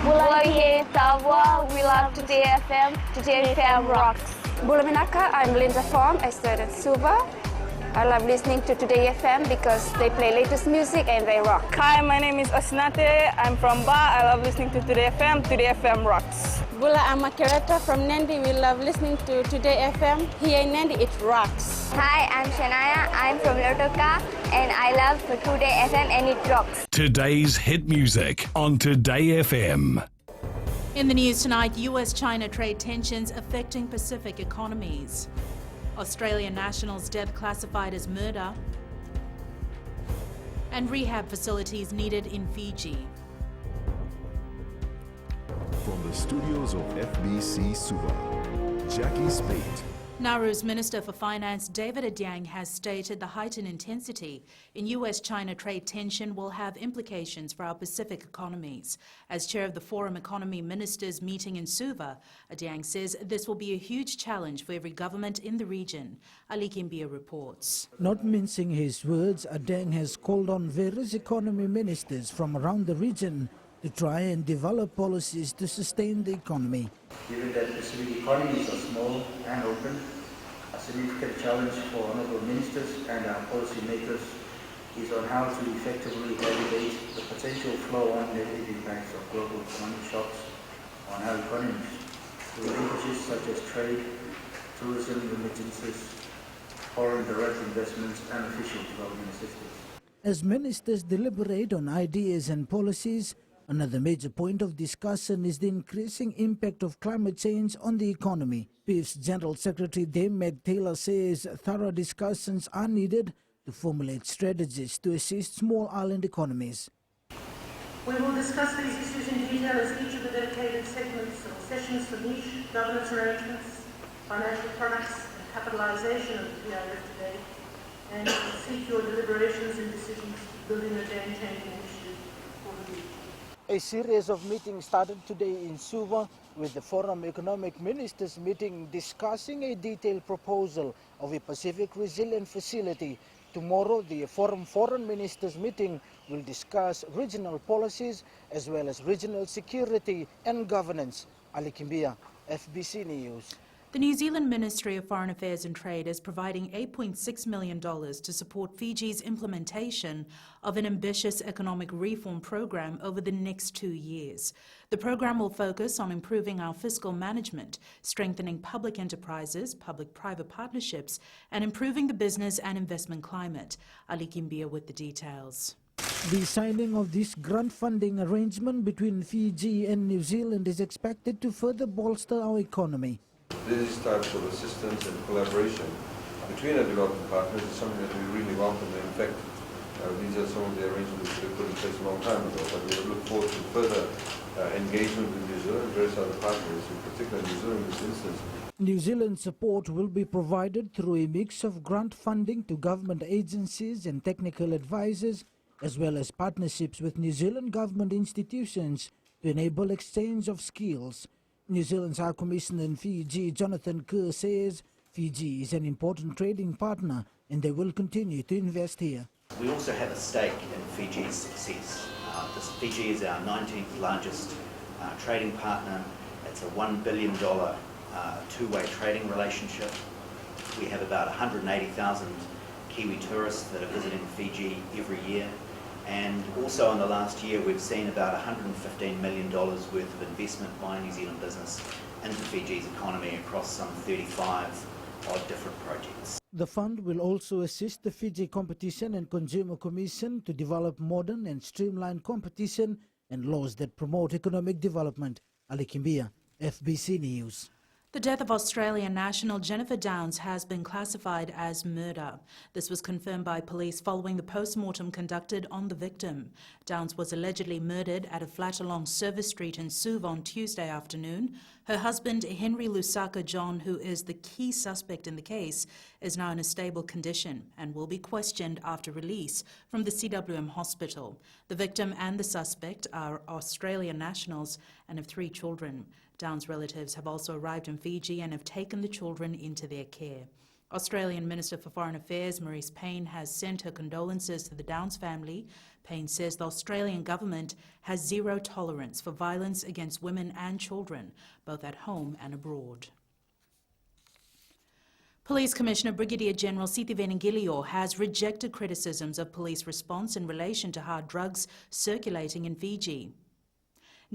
Bulaihe Tavwa, we love Today FM. Today FM rocks. Bulaminaka, I'm Linda Form. I studied Suva. I love listening to Today FM because they play latest music and they rock. Hi, my name is Osnate. I'm from Ba. I love listening to Today FM. Today FM rocks. Bula, I'm a curator from Nandi. We love listening to Today FM. Here in Nandi, it rocks. Hi, I'm Shania. I'm from Lotoka and I love Today FM and it rocks. Today's hit music on Today FM. In the news tonight, US-China trade tensions affecting Pacific economies. Australian nationals' death classified as murder. And rehab facilities needed in Fiji. From the studios of FBC Suva, Jackie Spate. Nauru's Minister for Finance, David Adyang, has stated the heightened intensity in US-China trade tension will have implications for our Pacific economies. As chair of the Forum Economy Ministers meeting in Suva, Adyang says this will be a huge challenge for every government in the region. Ali Kimbia reports. Not mincing his words, Adyang has called on various economy ministers from around the region to try and develop policies to sustain the economy. Given that Pacific economies are small and open, a significant challenge for honourable ministers and our policy makers is on how to effectively navigate the potential flow-on negative impacts of global economic shocks on our economies, through linkages such as trade, tourism, remittances, foreign direct investments and official development assistance. As ministers deliberate on ideas and policies, another major point of discussion is the increasing impact of climate change on the economy. PIF's General Secretary Dame Meg Taylor says thorough discussions are needed to formulate strategies to assist small island economies. We will discuss these issues in detail as each of the dedicated segments or sessions for niche governance arrangements, financial products and capitalisation of the PRF today, and seek your deliberations and decisions building a game-changing initiative for the region. A series of meetings started today in Suva, with the Forum Economic Ministers meeting discussing a detailed proposal of a Pacific Resilient Facility. Tomorrow, the Forum Foreign Ministers meeting will discuss regional policies as well as regional security and governance. Ali Kimbia, FBC News. The New Zealand Ministry of Foreign Affairs and Trade is providing $8.6 million to support Fiji's implementation of an ambitious economic reform program over the next 2 years. The program will focus on improving our fiscal management, strengthening public enterprises, public-private partnerships, and improving the business and investment climate. Ali Kimbia with the details. The signing of this grant funding arrangement between Fiji and New Zealand is expected to further bolster our economy. These types of assistance and collaboration between our development partners is something that we really welcome. In fact, these are some of the arrangements that we put in place a long time ago, but we look forward to further engagement with New Zealand and various other partners, in particular New Zealand in this instance. New Zealand support will be provided through a mix of grant funding to government agencies and technical advisors, as well as partnerships with New Zealand government institutions to enable exchange of skills. New Zealand's High Commissioner in Fiji, Jonathan Kerr, says Fiji is an important trading partner and they will continue to invest here. We also have a stake in Fiji's success. Fiji is our 19th largest trading partner. It's a $1 billion two-way trading relationship. We have about 180,000 Kiwi tourists that are visiting Fiji every year. And also in the last year, we've seen about $115 million worth of investment by New Zealand business into Fiji's economy across some 35 odd different projects. The fund will also assist the Fiji Competition and Consumer Commission to develop modern and streamlined competition and laws that promote economic development. Ali Kimbia, FBC News. The death of Australian national Jennifer Downs has been classified as murder. This was confirmed by police following the post-mortem conducted on the victim. Downs was allegedly murdered at a flat along Service Street in Suva on Tuesday afternoon. Her husband, Henry Lusaka John, who is the key suspect in the case, is now in a stable condition and will be questioned after release from the CWM hospital. The victim and the suspect are Australian nationals and have 3 children. Downs' relatives have also arrived in Fiji and have taken the children into their care. Australian Minister for Foreign Affairs Marise Payne has sent her condolences to the Downs family. Payne says the Australian government has zero tolerance for violence against women and children, both at home and abroad. Police Commissioner Brigadier General Sithiven Gilio has rejected criticisms of police response in relation to hard drugs circulating in Fiji.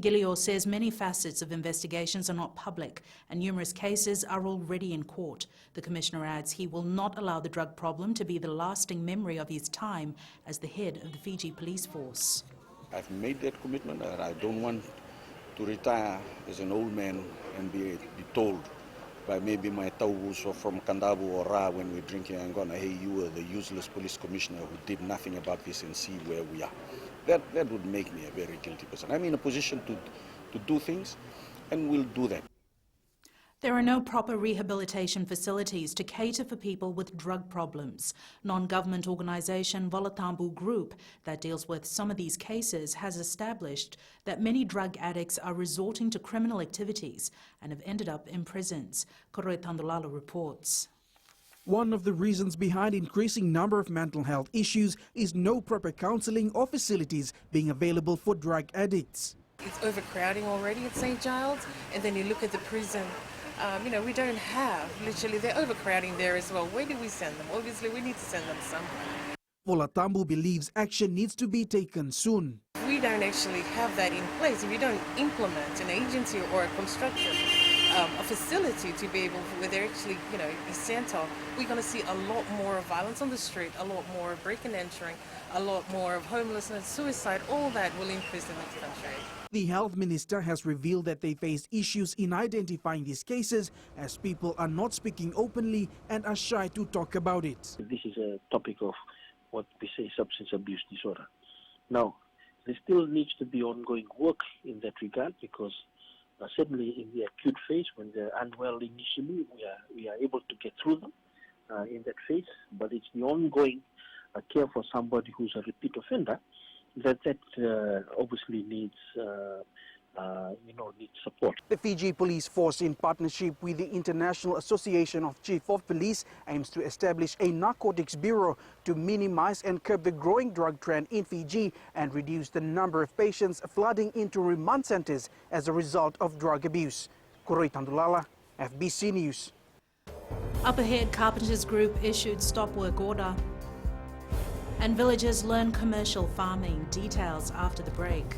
Gilio says many facets of investigations are not public and numerous cases are already in court. The Commissioner adds he will not allow the drug problem to be the lasting memory of his time as the head of the Fiji Police Force. I've made that commitment that I don't want to retire as an old man and be told by maybe my taugus or from Kandabu or Ra when we're drinking and going, hey, you were the useless police commissioner who did nothing about this, and see where we are. That would make me a very guilty person. I'm in a position to do things, and we'll do that. There are no proper rehabilitation facilities to cater for people with drug problems. Non-government organisation Volatambu Group that deals with some of these cases has established that many drug addicts are resorting to criminal activities and have ended up in prisons. Koroi Tandulalo reports. One of the reasons behind increasing number of mental health issues is no proper counselling or facilities being available for drug addicts. It's overcrowding already at St. Giles, and then you look at the prison. We don't have, literally, they're overcrowding there as well. Where do we send them? Obviously, we need to send them somewhere. Volatambu believes action needs to be taken soon. If we don't actually have that in place, if we don't implement an agency or a construction, a facility to be able, where they're actually, essential, we're going to see a lot more violence on the street, a lot more break and entering, a lot more of homelessness, suicide. All that will increase in this country. The health minister has revealed that they face issues in identifying these cases as people are not speaking openly and are shy to talk about it. This is a topic of what we say substance abuse disorder. Now, there still needs to be ongoing work in that regard, because certainly in the acute phase, when they're unwell initially, we are able to get through them in that phase, but it's the ongoing care for somebody who's a repeat offender that obviously needs needs support. The Fiji Police Force, in partnership with the International Association of Chief of Police, aims to establish a narcotics bureau to minimize and curb the growing drug trend in Fiji and reduce the number of patients flooding into remand centers as a result of drug abuse. Koroi Tandulala, FBC News. Up ahead, Carpenters Group issued stop work order. And villagers learn commercial farming. Details after the break.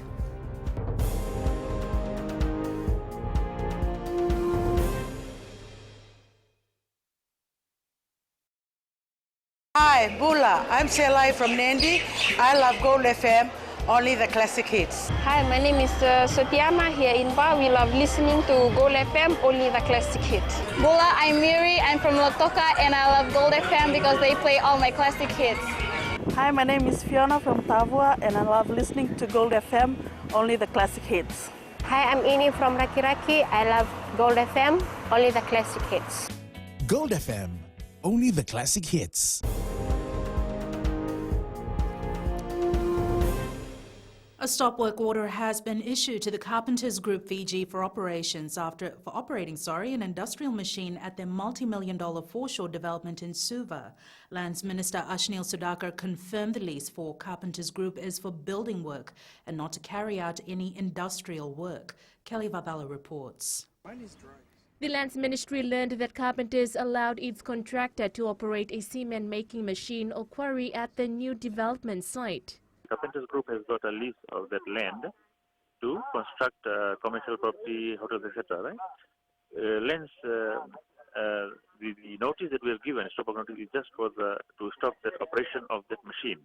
Hi, Bula. I'm Selai from Nandi. I love Gold FM, only the classic hits. Hi, my name is Sotiama here in Ba. We love listening to Gold FM, only the classic hits. Bula, I'm Miri. I'm from Lotoka and I love Gold FM because they play all my classic hits. Hi, my name is Fiona from Tavua and I love listening to Gold FM, only the classic hits. Hi, I'm Ini from Rakiraki. I love Gold FM, only the classic hits. Gold FM, only the classic hits. A stop work order has been issued to the Carpenters Group Fiji for operating an industrial machine at their multi-million-dollar foreshore development in Suva. Lands Minister Ashnil Sudhakar confirmed the lease for Carpenters Group is for building work and not to carry out any industrial work. Kelly Vabala reports. The Lands Ministry learned that Carpenters allowed its contractor to operate a cement-making machine or quarry at the new development site. Carpenters Group has got a lease of that land to construct commercial property, hotels, etc. Right? The notice that we have given, stop work notice, is just for to stop that operation of that machine,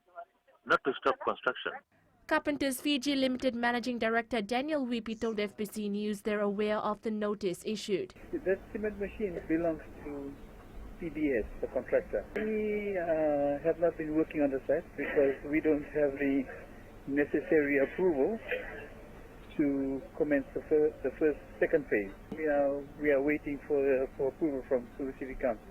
not to stop construction. Carpenters Fiji Limited Managing Director Daniel Wipi told FBC News they're aware of the notice issued. That cement machine belongs to PBS, the contractor. We have not been working on the site because we don't have the necessary approval to commence the second phase. We are waiting for approval from Sulu City Council.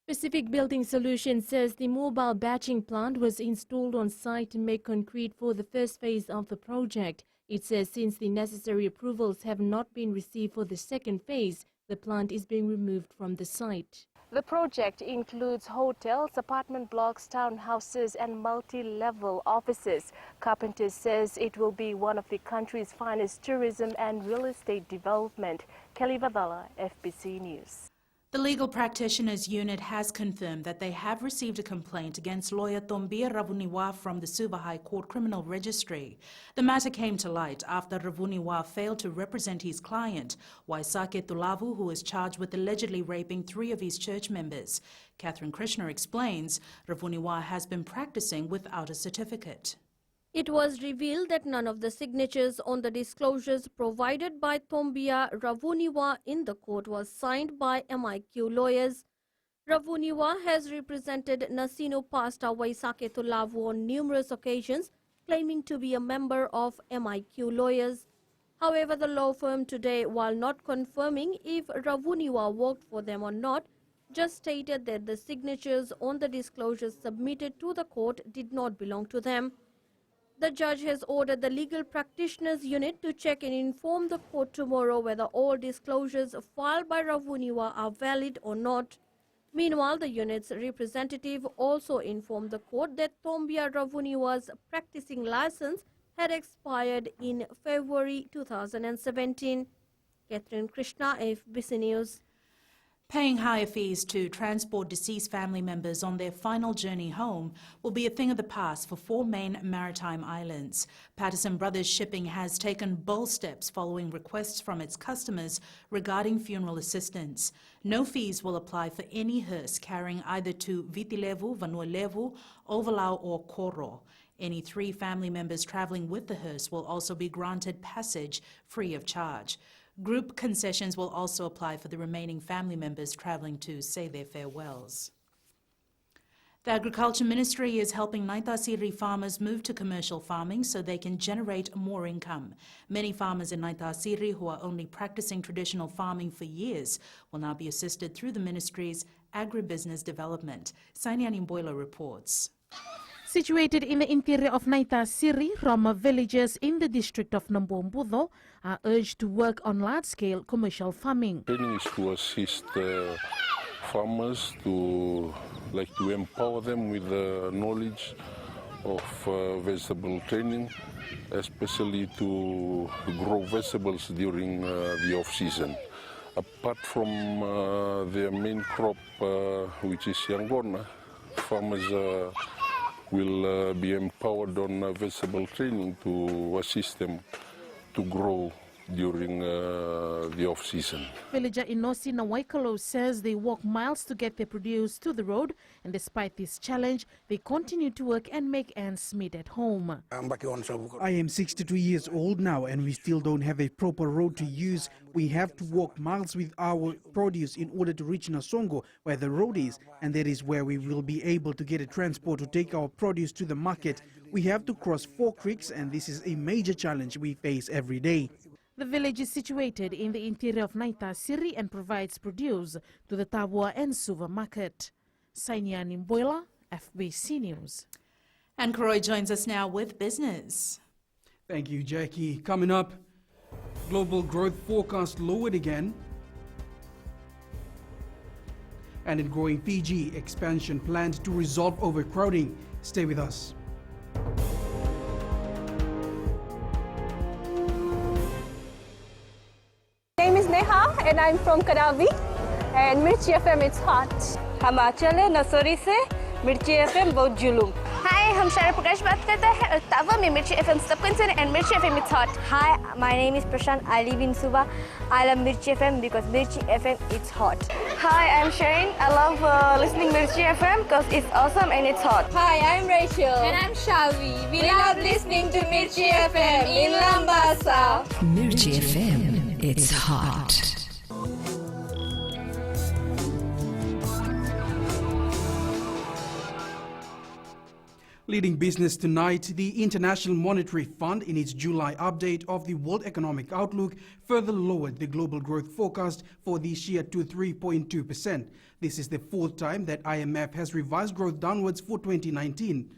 Pacific Building Solutions says the mobile batching plant was installed on site to make concrete for the first phase of the project. It says since the necessary approvals have not been received for the second phase, the plant is being removed from the site. The project includes hotels, apartment blocks, townhouses and multi-level offices. Carpenters says it will be one of the country's finest tourism and real estate development. Kelly Vadala, FBC News. The Legal Practitioners Unit has confirmed that they have received a complaint against lawyer Tombia Ravuniwa from the Suva High Court Criminal Registry. The matter came to light after Ravuniwa failed to represent his client, Waisake Tulavu, who is charged with allegedly raping 3 of his church members. Catherine Krishna explains Ravuniwa has been practicing without a certificate. It was revealed that none of the signatures on the disclosures provided by Tombia Ravuniwa in the court was signed by MIQ lawyers. Ravuniwa has represented Nasino pastor Waisake Tulavu on numerous occasions, claiming to be a member of MIQ lawyers. However, the law firm today, while not confirming if Ravuniwa worked for them or not, just stated that the signatures on the disclosures submitted to the court did not belong to them. The judge has ordered the Legal Practitioners Unit to check and inform the court tomorrow whether all disclosures filed by Ravuniwa are valid or not. Meanwhile, the unit's representative also informed the court that Tombia Ravuniwa's practicing license had expired in February 2017. Catherine Krishna, FBC News. Paying higher fees to transport deceased family members on their final journey home will be a thing of the past for 4 main maritime islands. Patterson Brothers Shipping has taken bold steps following requests from its customers regarding funeral assistance. No fees will apply for any hearse carrying either to Vitilevu, Vanuelevu, Ovalau or Koro. Any 3 family members travelling with the hearse will also be granted passage free of charge. Group concessions will also apply for the remaining family members travelling to say their farewells. The Agriculture Ministry is helping Naitasiri farmers move to commercial farming so they can generate more income. Many farmers in Naitasiri who are only practicing traditional farming for years will now be assisted through the Ministry's agribusiness development. Sainiani Boiler reports. Situated in the interior of Naitasiri, Roma villagers in the district of Nambombudho are urged to work on large-scale commercial farming. Training is to assist farmers, to empower them with the knowledge of vegetable training, especially to grow vegetables during the off-season. Apart from their main crop, which is Yangona, farmers will be empowered on vegetable training to assist them to grow during the off-season. Villager Inosi Nawaikolo says they walk miles to get their produce to the road, and despite this challenge, they continue to work and make ends meet at home. I am 62 years old now and we still don't have a proper road to use. We have to walk miles with our produce in order to reach Nasongo, where the road is, and that is where we will be able to get a transport to take our produce to the market. We have to cross 4 creeks, and this is a major challenge we face every day. The village is situated in the interior of Naitasiri and provides produce to the Tabua and Suva market. Sainiani Mboila, FBC News. And Kroy joins us now with business. Thank you, Jackie. Coming up, global growth forecast lowered again. And in growing Fiji, expansion planned to resolve overcrowding. Stay with us. My name is Neha and I'm from Karavi, and Mirchi FM it's hot. हम आंचल है नसोरी से मिर्ची FM बहुत जुलूम. Hi, हम शारा प्रकाश बात करते हैं और तावा में मिर्ची FM सबकन सुने and Mirchi FM it's hot. Hi, my name is Prashant. I live in Suva. I love Mirchi FM because Mirchi FM it's hot. Hi, I'm Shane. I love listening Mirchi FM because it's awesome and it's hot. Hi, I'm Rachel. And I'm Shavi. We love listening to Mirchi FM in Lambasa. Mirchi FM, it's hot. Leading business tonight, the International Monetary Fund, in its July update of the World Economic Outlook, further lowered the global growth forecast for this year to 3.2%. This is the 4th time that IMF has revised growth downwards for 2019.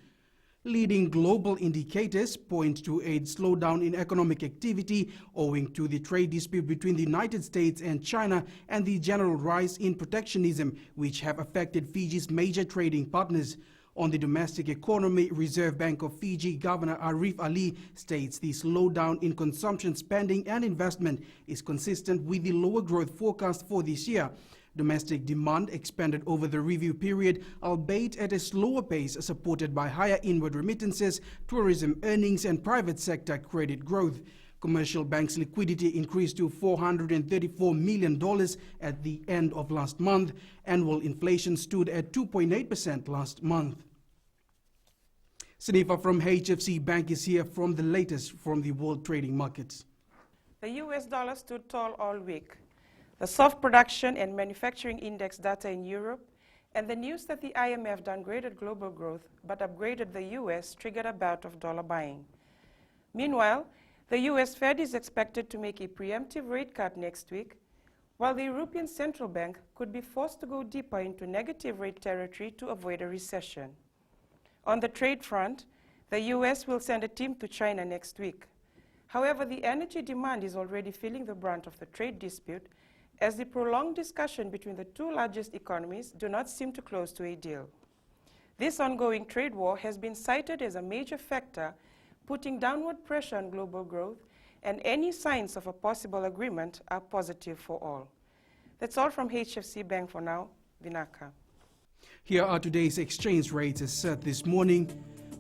Leading global indicators point to a slowdown in economic activity owing to the trade dispute between the United States and China and the general rise in protectionism, which have affected Fiji's major trading partners. On the domestic economy, Reserve Bank of Fiji Governor Arif Ali states the slowdown in consumption spending and investment is consistent with the lower growth forecast for this year. Domestic demand expanded over the review period, albeit at a slower pace, supported by higher inward remittances, tourism earnings, and private sector credit growth. Commercial banks' liquidity increased to $434 million at the end of last month. Annual inflation stood at 2.8% last month. Sanifa from HFC Bank is here from the latest from the world trading markets. The US dollar stood tall all week. The soft production and manufacturing index data in Europe and the news that the IMF downgraded global growth but upgraded the US triggered a bout of dollar buying. Meanwhile, the US Fed is expected to make a preemptive rate cut next week, while the European Central Bank could be forced to go deeper into negative rate territory to avoid a recession. On the trade front, the US will send a team to China next week. However, the energy demand is already feeling the brunt of the trade dispute, as the prolonged discussion between the two largest economies do not seem to close to a deal. This ongoing trade war has been cited as a major factor, putting downward pressure on global growth, and any signs of a possible agreement are positive for all. That's all from HFC Bank for now. Vinaka. Here are today's exchange rates as set this morning.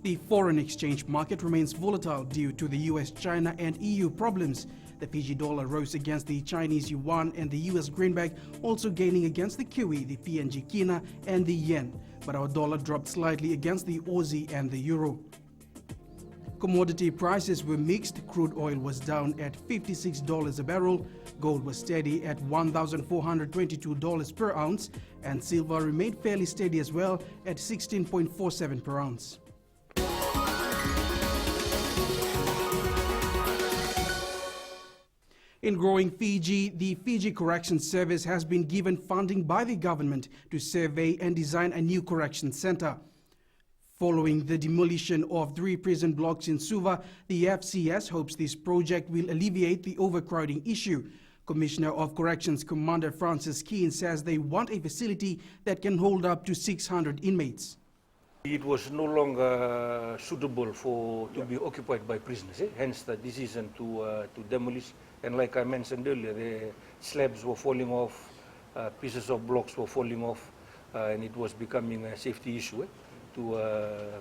The foreign exchange market remains volatile due to the US, China, and EU problems. The Fiji dollar rose against the Chinese yuan and the US greenback, also gaining against the kiwi, the PNG kina, and the yen. But our dollar dropped slightly against the Aussie and the euro. Commodity prices were mixed. Crude oil was down at $56 a barrel. Gold was steady at $1,422 per ounce. And silver remained fairly steady as well at 16.47 per ounce. In growing Fiji, the Fiji Corrections Service has been given funding by the government to survey and design a new correction center. Following the demolition of 3 prison blocks in Suva, the FCS hopes this project will alleviate the overcrowding issue. Commissioner of Corrections Commander Francis Keane says they want a facility that can hold up to 600 inmates. It was no longer suitable to be occupied by prisoners, hence the decision to demolish. And like I mentioned earlier, the slabs were falling off, pieces of blocks were falling off, and it was becoming a safety issue to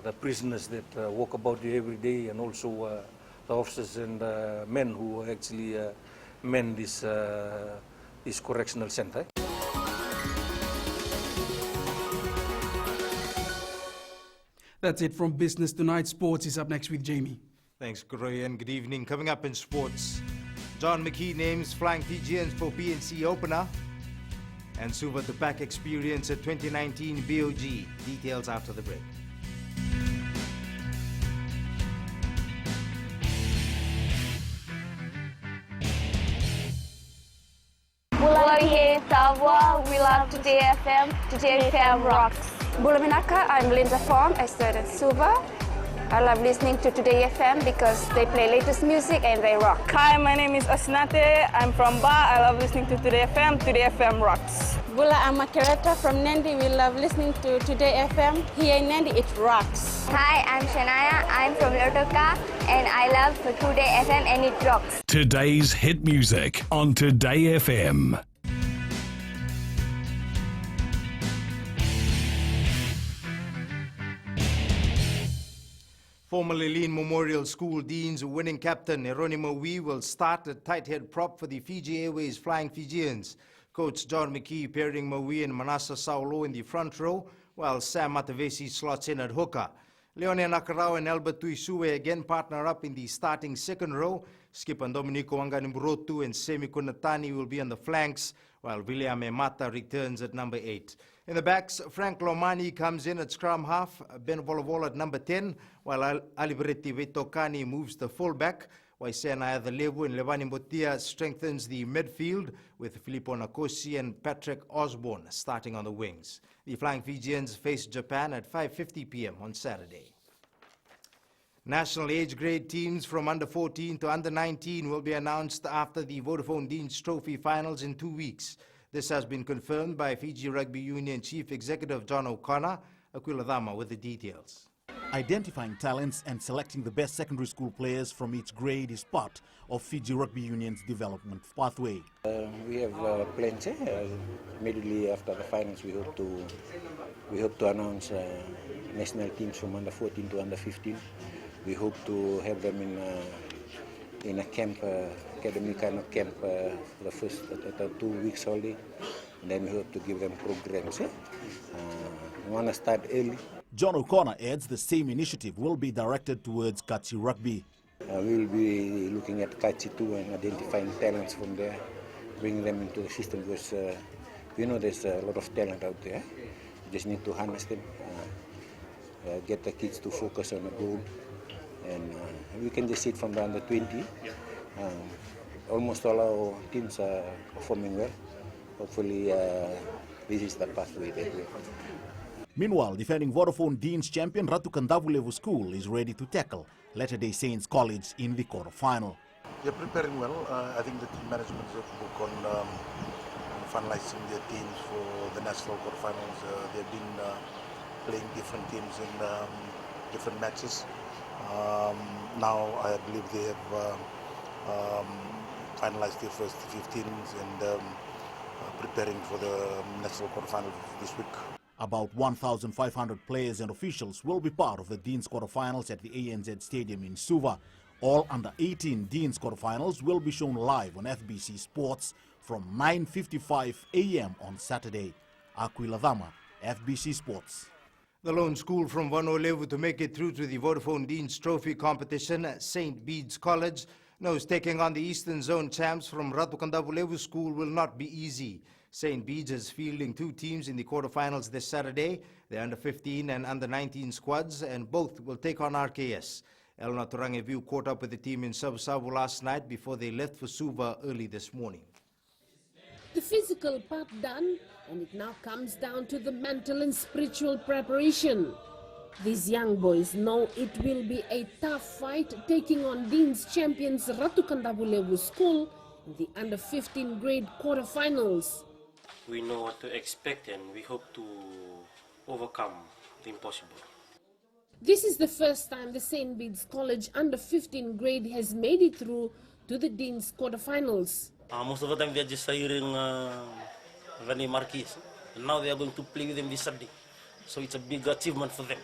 the prisoners that walk about here every day, and also the officers and men who actually man this correctional center. That's it from Business Tonight. Sports is up next with Jamie. Thanks, Kuroy, and good evening. Coming up in sports, John McKee names flying Fijians for PNC opener, and Suva the back experience at 2019 BOG. Details after the break. Mulai Tavwa, we love Today FM. Today FM rocks. Bulaminaka, I'm Linda Fong. I studied Suva. I love listening to Today FM because they play latest music and they rock. Hi, my name is Asnate. I'm from Ba. I love listening to Today FM. Today FM rocks. Bula, I'm Makereta from Nandi. We love listening to Today FM. Here in Nandi, it rocks. Hi, I'm Shania. I'm from Lotoka and I love Today FM and it rocks. Today's hit music on Today FM. Former Leline Memorial School Dean's winning captain Eronimo Wee will start at tight head prop for the Fiji Airways Flying Fijians. Coach John McKee pairing Maui and Manasa Saulo in the front row, while Sam Matavesi slots in at hooker. Leone Nakarau and Albert Tuisue again partner up in the starting second row. Skipper Dominico Anganimburotu and Semi Kunatani will be on the flanks, while William Emata returns at number 8. In the backs, Frank Lomani comes in at scrum half, Ben Volovol at number 10, while Alibreti Vetokani moves the fullback, while Senaya the Levu and Levani Mbotia strengthens the midfield with Filippo Nakosi and Patrick Osborne starting on the wings. The Flying Fijians face Japan at 5:50 p.m. on Saturday. National age grade teams from under 14 to under 19 will be announced after the Vodafone Deans Trophy finals in 2 weeks. This has been confirmed by Fiji Rugby Union Chief Executive John O'Connor. Aquiladama with the details. Identifying talents and selecting the best secondary school players from each grade is part of Fiji Rugby Union's development pathway. We have plans. Immediately after the finals, we hope to announce national teams from under 14 to under 15. We hope to have them in a camp, academy kind of camp, for the first 2 weeks holiday. And then we hope to give them programs. We want to start early. John O'Connor adds the same initiative will be directed towards Kachi Rugby. We will be looking at Kachi too and identifying talents from there, bring them into the system because we know there's a lot of talent out there. We just need to harness them, get the kids to focus on the goal. And we can just see it from the under 20. Almost all our teams are performing well. Hopefully this is the pathway that we have. Meanwhile, defending Vodafone Deans champion Ratu Kandavulevu School is ready to tackle Latter-day Saints College in the quarter-final. They're preparing well. I think the team management is work on finalizing their teams for the national quarterfinals. They've been playing different teams in different matches. Now I believe they have finalized their first 15s and preparing for the national quarterfinals this week. About 1,500 players and officials will be part of the Deans quarterfinals at the ANZ Stadium in Suva. All under 18 Deans quarterfinals will be shown live on FBC Sports from 9:55 a.m. on Saturday. Aquiladama, FBC Sports. The lone school from Vanolevu to make it through to the Vodafone Deans Trophy competition, St. Bede's College, knows taking on the Eastern Zone champs from Ratu Kandavulevu School will not be easy. St. Bede's is fielding 2 teams in the quarterfinals this Saturday, the under 15 and under 19 squads, and both will take on RKS. Elna Turangevu caught up with the team in Savu last night before they left for Suva early this morning. The physical part done, and it now comes down to the mental and spiritual preparation. These young boys know it will be a tough fight taking on Dean's champions Ratu Kandavulevu School in the under 15 grade quarterfinals. We know what to expect and we hope to overcome the impossible. This is the first time the St. Bede's College under 15 grade has made it through to the Dean's quarterfinals. Most of the time they are just hiring Rani Marquis, and now they are going to play with them this Saturday. So it's a big achievement for them.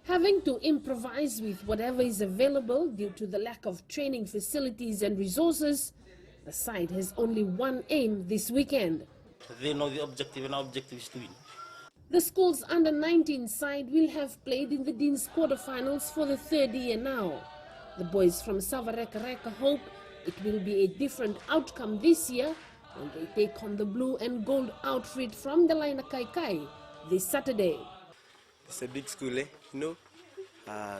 Having to improvise with whatever is available due to the lack of training facilities and resources, the side has only one aim this weekend. They know the objective, and our objective is to win. The school's under-19 side will have played in the Dean's quarterfinals for the 3rd year now. The boys from Savareka hope it will be a different outcome this year when they take on the blue and gold outfit from the Laina Kaikai this Saturday. It's a big school, you know.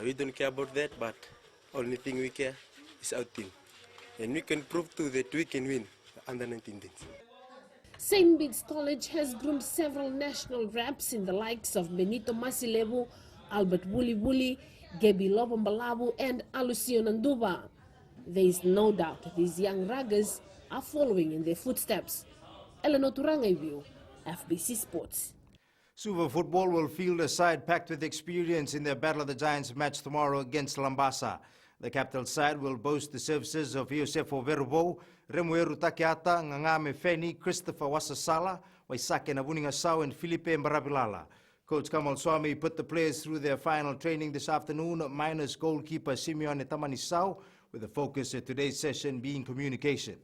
We don't care about that, but only thing we care is our team. And we can prove too that we can win under 19 teams. St. Bede's College has groomed several national reps in the likes of Benito Masilevu, Albert Wuli, Gebi Lobombalabu and Alucio Nanduba. There is no doubt these young ruggers are following in their footsteps. Eleanor Turangevu, FBC Sports. Suva Football will field a side packed with experience in their Battle of the Giants match tomorrow against Lambasa. The capital side will boast the services of Iosefo Verbo, Remueru Takeata, Ngangame Feni, Christopher Wasasala, Waisake Nabuningasau and Filipe Mbarabilala. Coach Kamal Swami put the players through their final training this afternoon, minus goalkeeper Simeone Tamanisau, with the focus at today's session being communication.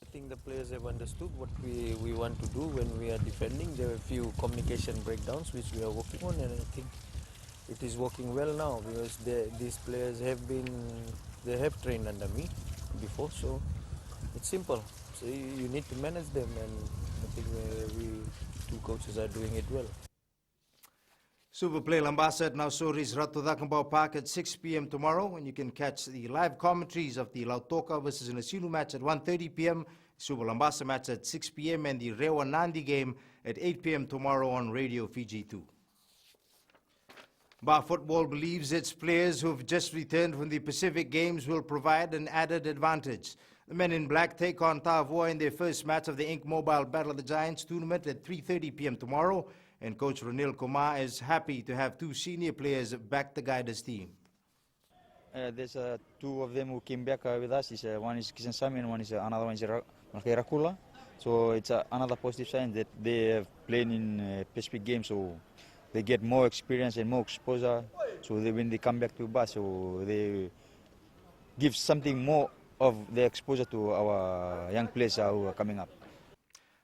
I think the players have understood what we want to do when we are defending. There are a few communication breakdowns which we are working on, and I think it is working well now because these players have trained under me before, so it's simple. So you need to manage them, and I think we 2 coaches are doing it well. Suva play Lambasa at Nausori's Ratu Dakambao Park at 6 p.m. tomorrow, and you can catch the live commentaries of the Lautoka versus Nasilu match at 1:30 p.m., Suva Lambasa match at 6 p.m. and the Rewa Nandi game at 8 p.m. tomorrow on Radio Fiji 2. Bar Football believes its players who've just returned from the Pacific Games will provide an added advantage. The men in black take on Tavoa in their first match of the Ink Mobile Battle of the Giants tournament at 3:30 p.m. tomorrow, and coach Ranil Kumar is happy to have two senior players back to guide his team. There's two of them who came back with us. One is Kisan Sami and another one is Rakula. So it's another positive sign that they have played in Pacific Games, so they get more experience and more exposure. So when they come back to Bas, so they give something more of the exposure to our young players who are coming up.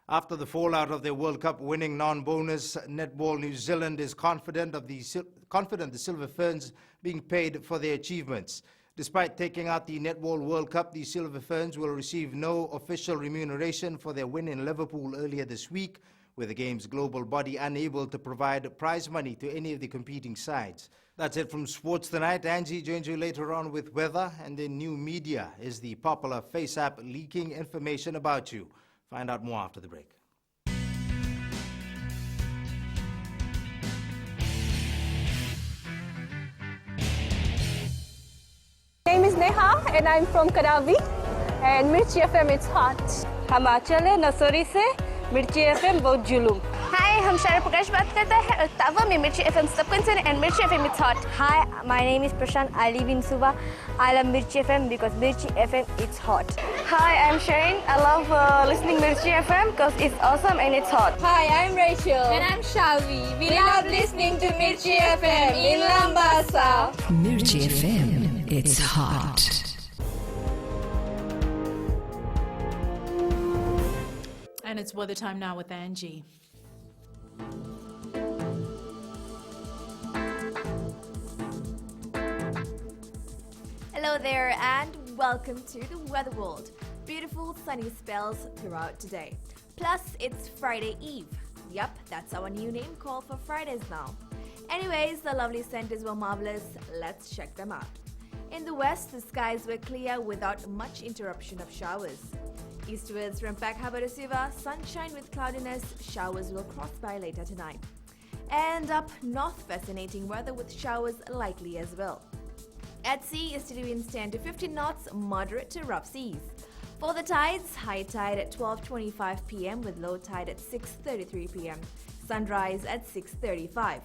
After the fallout of their World Cup winning non-bonus, Netball New Zealand is confident the Silver Ferns being paid for their achievements. Despite taking out the Netball World Cup, the Silver Ferns will receive no official remuneration for their win in Liverpool earlier this week, with the game's global body unable to provide prize money to any of the competing sides. That's it from Sports Tonight. Angie joins you later on with weather, and in new media is the popular Face app leaking information about you. Find out more after the break. My name is Neha and I'm from Karavi, and Mirchi FM it's hot. हम आचले नसोरी से मिर्ची FM बहुत जुलूम. Hi, हम शारा प्रकाश बात करते हैं और तावा में मिर्ची FM सबको सुने and Mirchi FM it's hot. Hi, my name is Prashant. I live in Suva. I love Mirchi FM because Mirchi FM it's hot. Hi, I'm Shane. I love listening Mirchi FM because it's awesome and it's hot. Hi, I'm Rachel. And I'm Shavi. We love listening to Mirchi FM in Lambasa. Mirchi FM, it's hot. And it's weather time now with Angie. Hello there and welcome to the Weather World. Beautiful sunny spells throughout today. Plus, it's Friday Eve. Yup, that's our new name call for Fridays now. Anyways, the lovely centers were marvelous. Let's check them out. In the west, the skies were clear without much interruption of showers. Eastwards from Pakhabar to Siva, sunshine with cloudiness, showers will cross by later tonight. And up north, fascinating weather with showers likely as well. At sea, easterly winds 10 to 15 knots, moderate to rough seas. For the tides, high tide at 12:25 p.m. with low tide at 6:33 p.m. Sunrise at 6:35.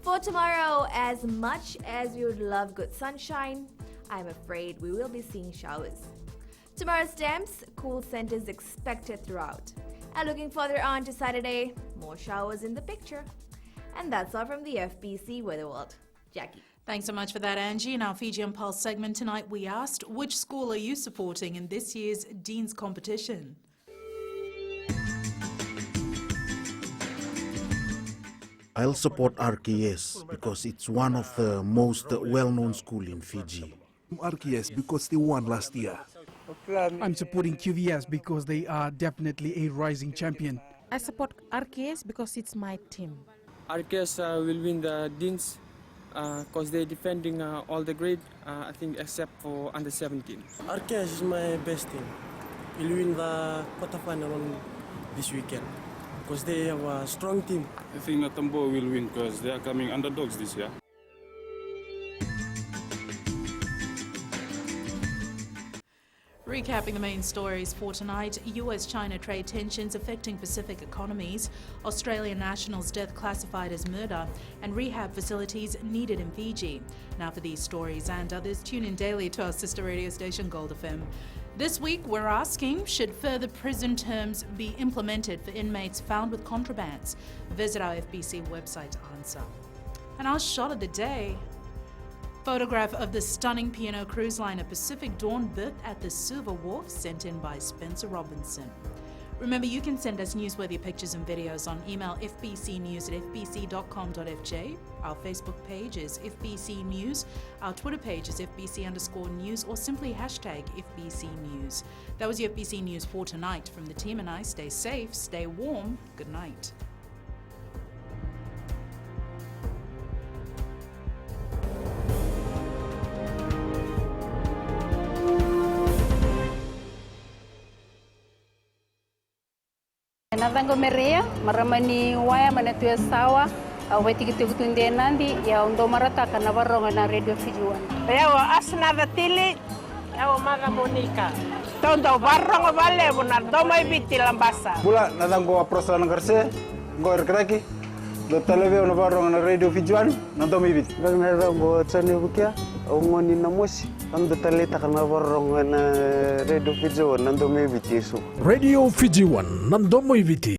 For tomorrow, as much as we would love good sunshine, I'm afraid we will be seeing showers. Tomorrow's temps, cool centers expected throughout. And looking further on to Saturday, more showers in the picture. And that's all from the FBC Weather World. Jackie. Thanks so much for that, Angie. In our Fiji on Pulse segment tonight, we asked, which school are you supporting in this year's Dean's competition? I'll support RKS because it's one of the most well-known schools in Fiji. RKS because they won last year. I'm supporting QVS because they are definitely a rising champion. I support RKS because it's my team. RKS will win the Deans because they're defending all the grade, I think, except for under 17. RKS is my best team. We'll win the quarterfinal on this weekend because they have a strong team. I think Natambo will win because they are coming underdogs this year. Recapping the main stories for tonight, US-China trade tensions affecting Pacific economies, Australian nationals' death classified as murder, and rehab facilities needed in Fiji. Now for these stories and others, tune in daily to our sister radio station Gold FM. This week we're asking, should further prison terms be implemented for inmates found with contrabands? Visit our FBC website to answer. And our shot of the day. Photograph of the stunning P&O cruise liner Pacific Dawn berthed at the Suva Wharf, sent in by Spencer Robinson. Remember, you can send us newsworthy pictures and videos on email fbcnews@fbc.com.fj. Our Facebook page is FBC News. Our Twitter page is FBC_news, or simply hashtag FBC News. That was your FBC News for tonight. From the team and I, stay safe, stay warm. Good night. Natango Maria, Maramani Waya Manatuya Sawa, Aweti kitu kutunde nandi ya ndo marata kana baronga na Radio Fiji 1. Yawa asna vatili yawa maga Monica. Tondo baronga vale na doma ibiti lambasa. Bula nadango aprosa ngarse ngor kraki. Do televe na baronga na Radio Fiji 1 na doma ibiti. Bagna dango tsane bukia ngoni na mosi. Ando talita kana baronga na Radio Fiji 1 na doma ibiti su. Radio Fiji 1 na doma ibiti.